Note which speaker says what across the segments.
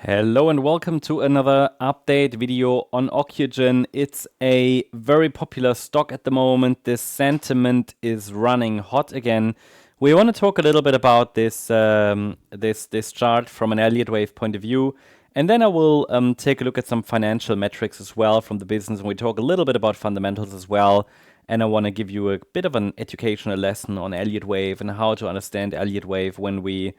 Speaker 1: Hello and welcome to another update video on Ocugen. It's a very popular stock at the moment. This sentiment is running hot again. We want to talk a little bit about this this chart from an Elliott wave point of view, and then I will take a look at some financial metrics as well from the business, and we talk a little bit about fundamentals as well. And I want to give you a bit of an educational lesson on Elliott wave and how to understand Elliott wave when we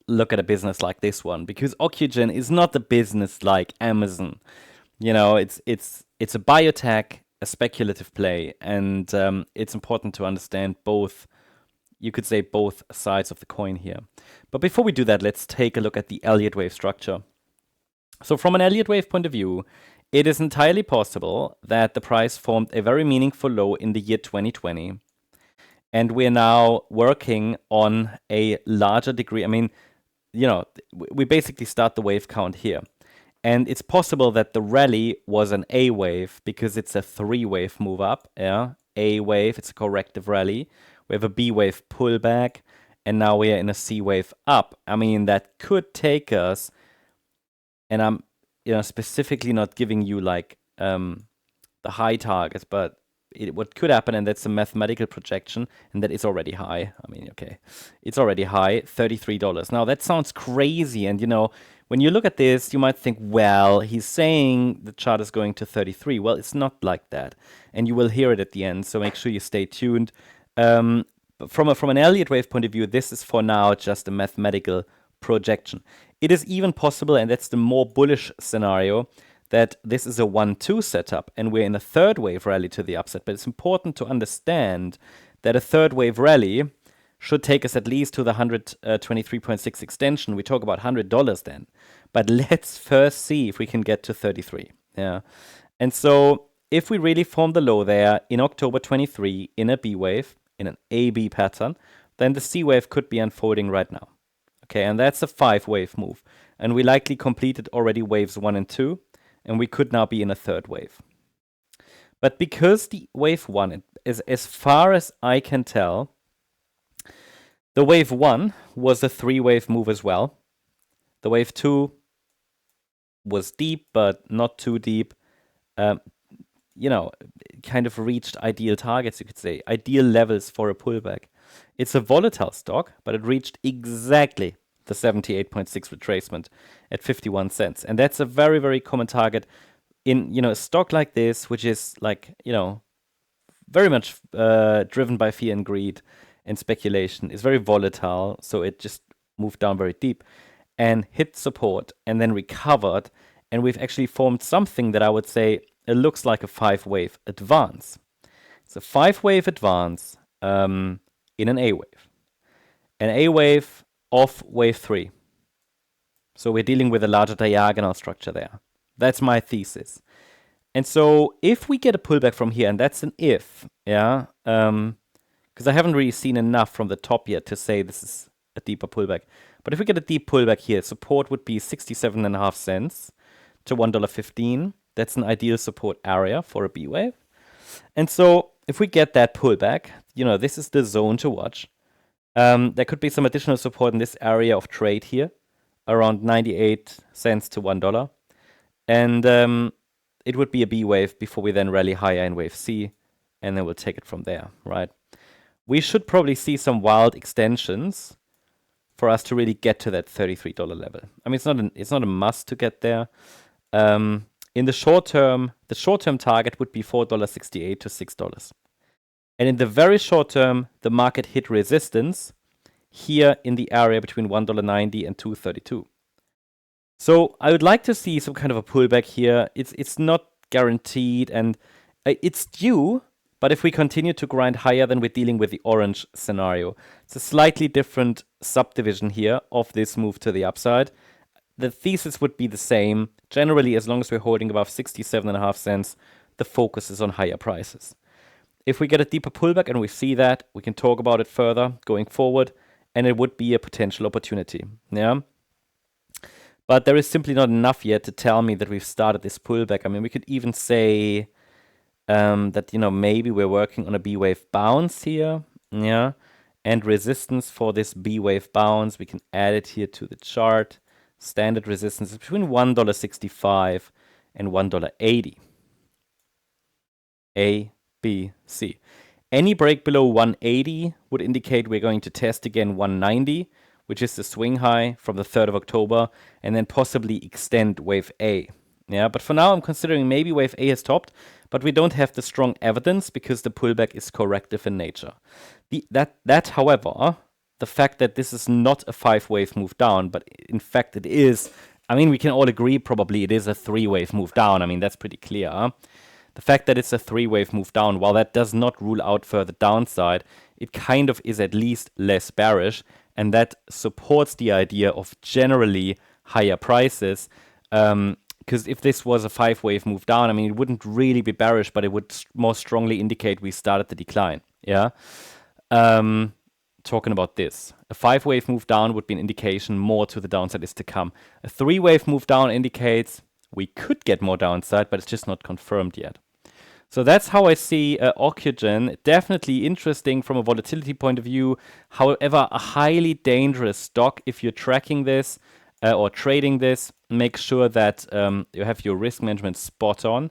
Speaker 1: look at a business like this one, because Ocugen is not a business like Amazon. You know, it's a biotech, a speculative play, and it's important to understand both. You could say both sides of the coin here. But before we do that, let's take a look at the Elliott wave structure. So from an Elliott wave point of view, it is entirely possible that the price formed a very meaningful low in the year 2020. And we're now working on a larger degree. I mean, you know, we basically start the wave count here. And it's possible that the rally was an A wave because it's a 3-wave move up. Yeah, A wave, it's a corrective rally. We have a B wave pullback, and now we are in a C wave up. I mean, that could take us, and I'm specifically not giving you like the high targets, but what could happen, and that's a mathematical projection, and that is already high. I mean, okay, it's already high, $33. Now, that sounds crazy, and when you look at this, you might think, well, he's saying the chart is going to 33. Well, it's not like that, and you will hear it at the end, so make sure you stay tuned. From an Elliott wave point of view, this is for now just a mathematical projection. It is even possible, and that's the more bullish scenario, that this is a 1-2 setup and we're in a third wave rally to the upside. But it's important to understand that a third wave rally should take us at least to the 123.6 extension. We talk about $100 then. But let's first see if we can get to 33. Yeah. And so if we really form the low there in October 23 in a B wave, in an AB pattern, then the C wave could be unfolding right now. Okay, and that's a 5-wave move. And we likely completed already waves 1 and 2. And we could now be in a third wave. But because the wave 1 is, as far as I can tell, the wave 1 was a 3-wave move as well. The wave 2 was deep, but not too deep. Kind of reached ideal targets, you could say, ideal levels for a pullback. It's a volatile stock, but it reached exactly the 78.6 retracement at 51 cents. And that's a very, very common target in, a stock like this, which is like, very much driven by fear and greed and speculation. It's very volatile. So it just moved down very deep and hit support and then recovered. And we've actually formed something that I would say it looks like a 5-wave advance. It's a 5-wave advance in an A wave. An A wave of wave 3. So we're dealing with a larger diagonal structure there. That's my thesis. And so if we get a pullback from here, and that's an if, yeah, because I haven't really seen enough from the top yet to say this is a deeper pullback. But if we get a deep pullback here, support would be 67.5 cents to $1.15. That's an ideal support area for a B wave. And so if we get that pullback, this is the zone to watch. There could be some additional support in this area of trade here, around 98 cents to $1. And it would be a B wave before we then rally higher in wave C, and then we'll take it from there, right? We should probably see some wild extensions for us to really get to that $33 level. I mean, it's not a must to get there. In the short term target would be $4.68 to $6. And in the very short term, the market hit resistance here in the area between $1.90 and $2.32. So I would like to see some kind of a pullback here. It's not guaranteed, and it's due, but if we continue to grind higher, then we're dealing with the orange scenario. It's a slightly different subdivision here of this move to the upside. The thesis would be the same. Generally, as long as we're holding above 67.5 cents, the focus is on higher prices. If we get a deeper pullback and we see that, we can talk about it further going forward, and it would be a potential opportunity. Yeah. But there is simply not enough yet to tell me that we've started this pullback. I mean, we could even say that, maybe we're working on a B wave bounce here. Yeah. And resistance for this B wave bounce, we can add it here to the chart. Standard resistance is between $1.65 and $1.80. A, B, C. Any break below 180 would indicate we're going to test again 190, which is the swing high from the 3rd of October, and then possibly extend wave A. Yeah, but for now I'm considering maybe wave A has topped, but we don't have the strong evidence because the pullback is corrective in nature. However, the fact that this is not a 5-wave move down, but in fact it is, I mean, we can all agree probably it is a 3-wave move down. I mean, that's pretty clear. Huh? The fact that it's a 3-wave move down, while that does not rule out further downside, it kind of is at least less bearish, and that supports the idea of generally higher prices. Because if this was a 5-wave move down, I mean, it wouldn't really be bearish, but it would more strongly indicate we started the decline. Yeah. Talking about this, a 5-wave move down would be an indication more to the downside is to come. A 3-wave move down indicates we could get more downside, but it's just not confirmed yet. So that's how I see Ocugen. Definitely interesting from a volatility point of view. However, a highly dangerous stock if you're tracking this or trading this. Make sure that you have your risk management spot on.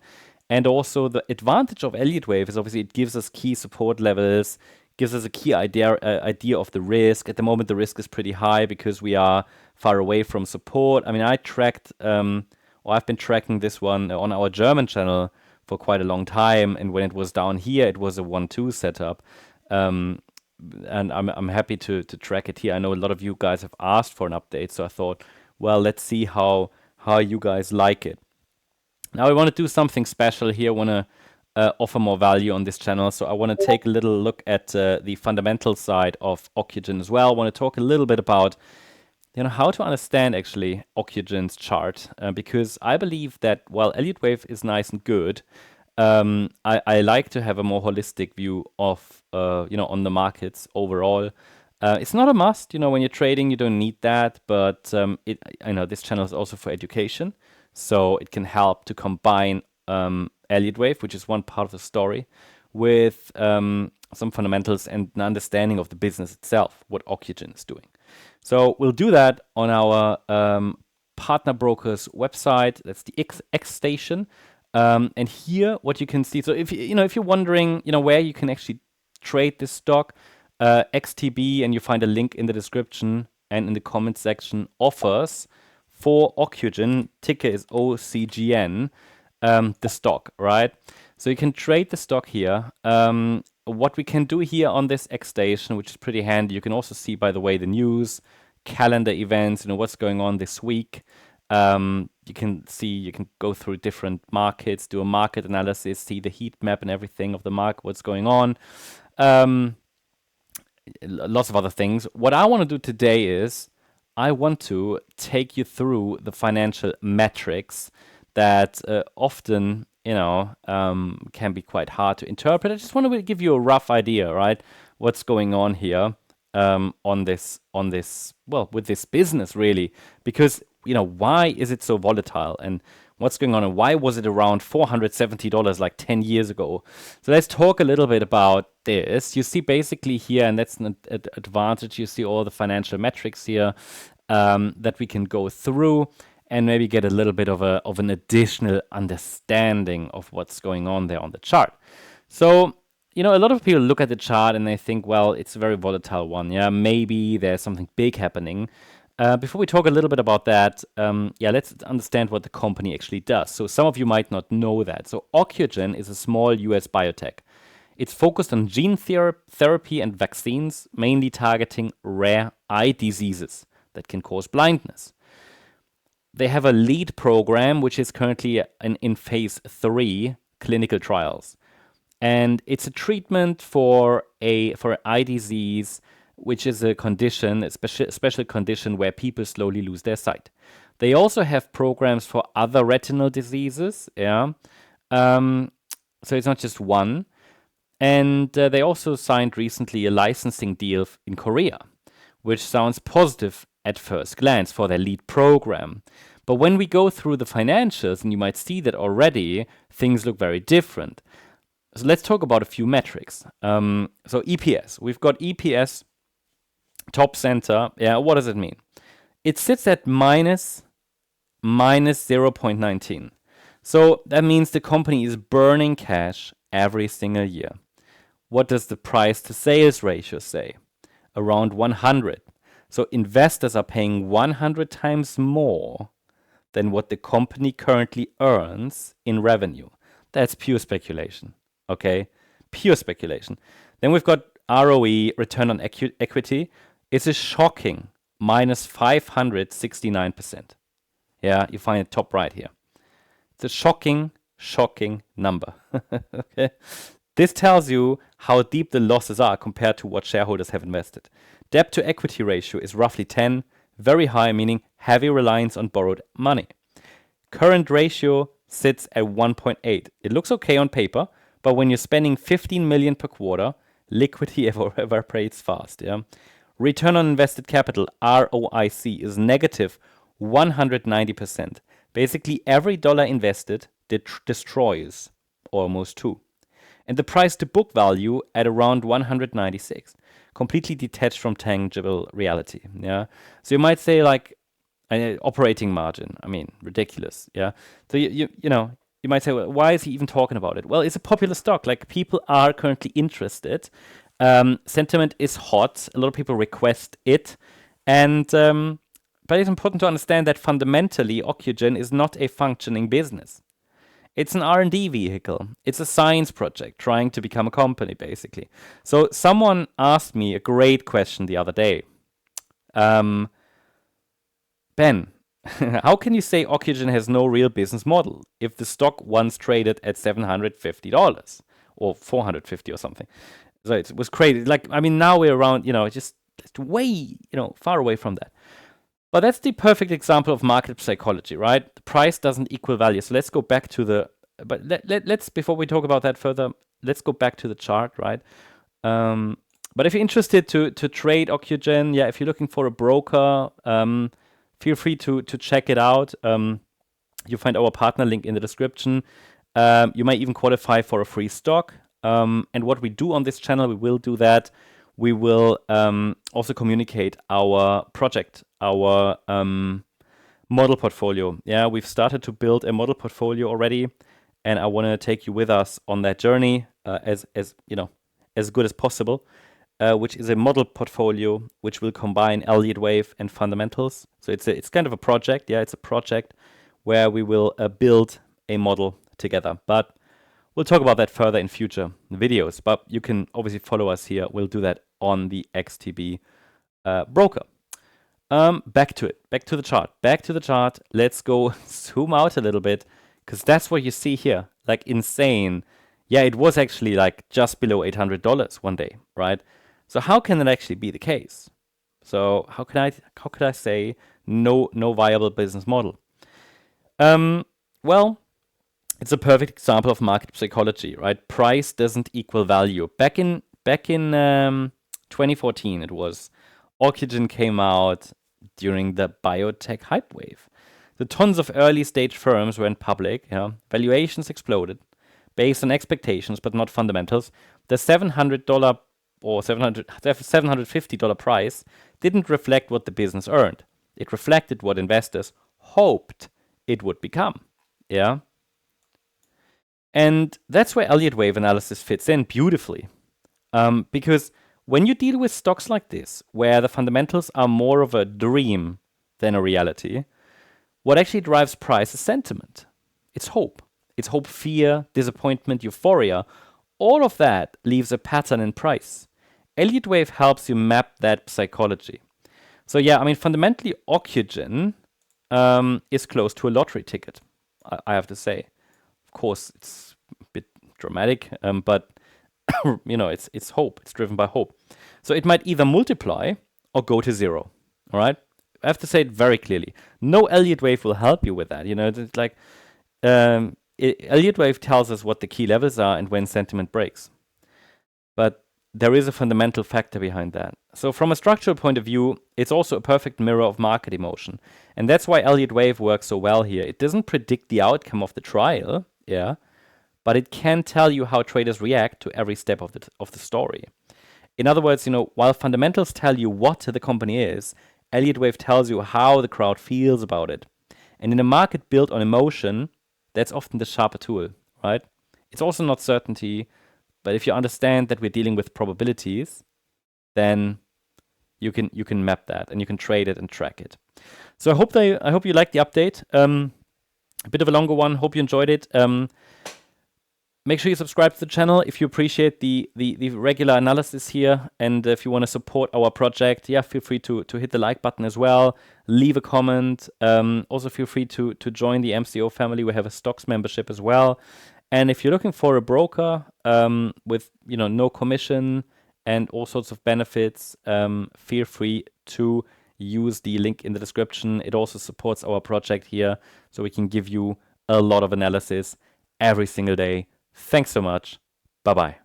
Speaker 1: And also the advantage of Elliott Wave is obviously it gives us key support levels, gives us a key idea of the risk. At the moment, the risk is pretty high because we are far away from support. I mean, I tracked, or I've been tracking this one on our German channel for quite a long time, and when it was down here, it was a 1-2 setup, and I'm happy to track it here. I know a lot of you guys have asked for an update, so I thought, well, let's see how you guys like it. Now I want to do something special here. I want to offer more value on this channel, so I want to take a little look at the fundamental side of Ocugen as well. I want to talk a little bit about how to understand actually Ocugen's chart, because I believe that while Elliott Wave is nice and good, I like to have a more holistic view of on the markets overall. It's not a must, when you're trading, you don't need that, but I know this channel is also for education, so it can help to combine Elliott Wave, which is one part of the story, with some fundamentals and an understanding of the business itself, what Ocugen is doing. So we'll do that on our partner broker's website. That's the X Station. And here, what you can see. So if you're wondering, where you can actually trade this stock, XTB, and you find a link in the description and in the comment section, offers for Ocugen, ticker is OCGN, the stock, right? So you can trade the stock here. What we can do here on this X Station, which is pretty handy, you can also see, by the way, the news, calendar events, what's going on this week. You can go through different markets, do a market analysis, see the heat map and everything of the market, what's going on. Lots of other things. What I want to do today is I want to take you through the financial metrics that often can be quite hard to interpret. I just want to give you a rough idea, right? What's going on here with this business, really? Because why is it so volatile, and what's going on, and why was it around $470 like 10 years ago? So let's talk a little bit about this. You see basically here, and that's an advantage. You see all the financial metrics here that we can go through and maybe get a little bit of an additional understanding of what's going on there on the chart. So, a lot of people look at the chart and they think, well, it's a very volatile one. Yeah, maybe there's something big happening. Before we talk a little bit about that, let's understand what the company actually does. So some of you might not know that. So Ocugen is a small US biotech. It's focused on gene therapy and vaccines, mainly targeting rare eye diseases that can cause blindness. They have a lead program, which is currently in phase 3 clinical trials. And it's a treatment for an eye disease, which is a condition, a special condition where people slowly lose their sight. They also have programs for other retinal diseases. Yeah. So it's not just one. And they also signed recently a licensing deal in Korea, which sounds positive at first glance for their lead program. But when we go through the financials, and you might see that already, things look very different. So let's talk about a few metrics. So EPS. We've got EPS top center. Yeah, what does it mean? it sits at minus 0.19. So that means the company is burning cash every single year. What does the price to sales ratio say? Around 100. So investors are paying 100 times more than what the company currently earns in revenue. That's pure speculation, okay? Pure speculation. Then we've got ROE, return on equity. It's a shocking minus 569%. Yeah, you find it top right here. It's a shocking, shocking number. Okay. This tells you how deep the losses are compared to what shareholders have invested. Debt to equity ratio is roughly 10, very high, meaning heavy reliance on borrowed money. Current ratio sits at 1.8. It looks okay on paper, but when you're spending 15 million per quarter, liquidity evaporates fast. Yeah. Return on invested capital, ROIC, is negative 190%. Basically, every dollar invested destroys almost two. And the price to book value at around 196, completely detached from tangible reality. Yeah. So you might say like operating margin. I mean, ridiculous. Yeah. So you might say, well, why is he even talking about it? Well, it's a popular stock. Like people are currently interested. Sentiment is hot. A lot of people request it, and but it's important to understand that fundamentally, Ocugen is not a functioning business. It's an R&D vehicle. It's a science project trying to become a company, basically. So someone asked me a great question the other day. Ben, how can you say Ocugen has no real business model if the stock once traded at $750 or $450 or something? So it was crazy. Like, I mean, now we're around, just way, far away from that. But that's the perfect example of market psychology, right? The price doesn't equal value. So let's go back to the, but let's, before we talk about that further, let's go back to the chart, right? But if you're interested to trade Ocugen, yeah, if you're looking for a broker, feel free to check it out. You'll find our partner link in the description. You might even qualify for a free stock. And what we do on this channel, we will do that. We will also communicate our project, our model portfolio. Yeah, we've started to build a model portfolio already, and I want to take you with us on that journey as good as possible, which is a model portfolio which will combine Elliott wave and fundamentals. So it's kind of a project. Yeah, it's a project where we will build a model together. But we'll talk about that further in future videos, but you can obviously follow us here. We'll do that on the XTB broker. Back to the chart. Let's go zoom out a little bit, because that's what you see here. Like insane. Yeah, it was actually like just below $800 one day, right? So how can that actually be the case? So how could I say no viable business model? Well, it's a perfect example of market psychology, right? Price doesn't equal value. Back in 2014, it was Ocugen came out during the biotech hype wave. The tons of early stage firms went public. Valuations exploded based on expectations, but not fundamentals. The $700 or $750 price didn't reflect what the business earned. It reflected what investors hoped it would become. Yeah. And that's where Elliott wave analysis fits in beautifully. Because when you deal with stocks like this, where the fundamentals are more of a dream than a reality, what actually drives price is sentiment. It's hope. It's hope, fear, disappointment, euphoria. All of that leaves a pattern in price. Elliott wave helps you map that psychology. So yeah, I mean, fundamentally, Ocugen is close to a lottery ticket, I have to say. Of course, it's a bit dramatic, but it's hope. It's driven by hope. So it might either multiply or go to zero. All right. I have to say it very clearly. No Elliott wave will help you with that. It's like Elliott wave tells us what the key levels are and when sentiment breaks. But there is a fundamental factor behind that. So from a structural point of view, it's also a perfect mirror of market emotion. And that's why Elliott wave works so well here. It doesn't predict the outcome of the trial, yeah, but it can tell you how traders react to every step of the story. In other words, while fundamentals tell you what the company is, Elliott wave tells you how the crowd feels about it. And in a market built on emotion, that's often the sharper tool, right? It's also not certainty, but if you understand that we're dealing with probabilities, then you can map that and you can trade it and track it. So I hope you liked the update. A bit of a longer one. Hope you enjoyed it. Make sure you subscribe to the channel if you appreciate the regular analysis here, and if you want to support our project, yeah, feel free to hit the like button as well. Leave a comment. Also, feel free to join the MCO family. We have a stocks membership as well. And if you're looking for a broker with no commission and all sorts of benefits, feel free to use the link in the description. It also supports our project here, so we can give you a lot of analysis every single day. Thanks so much. Bye-bye.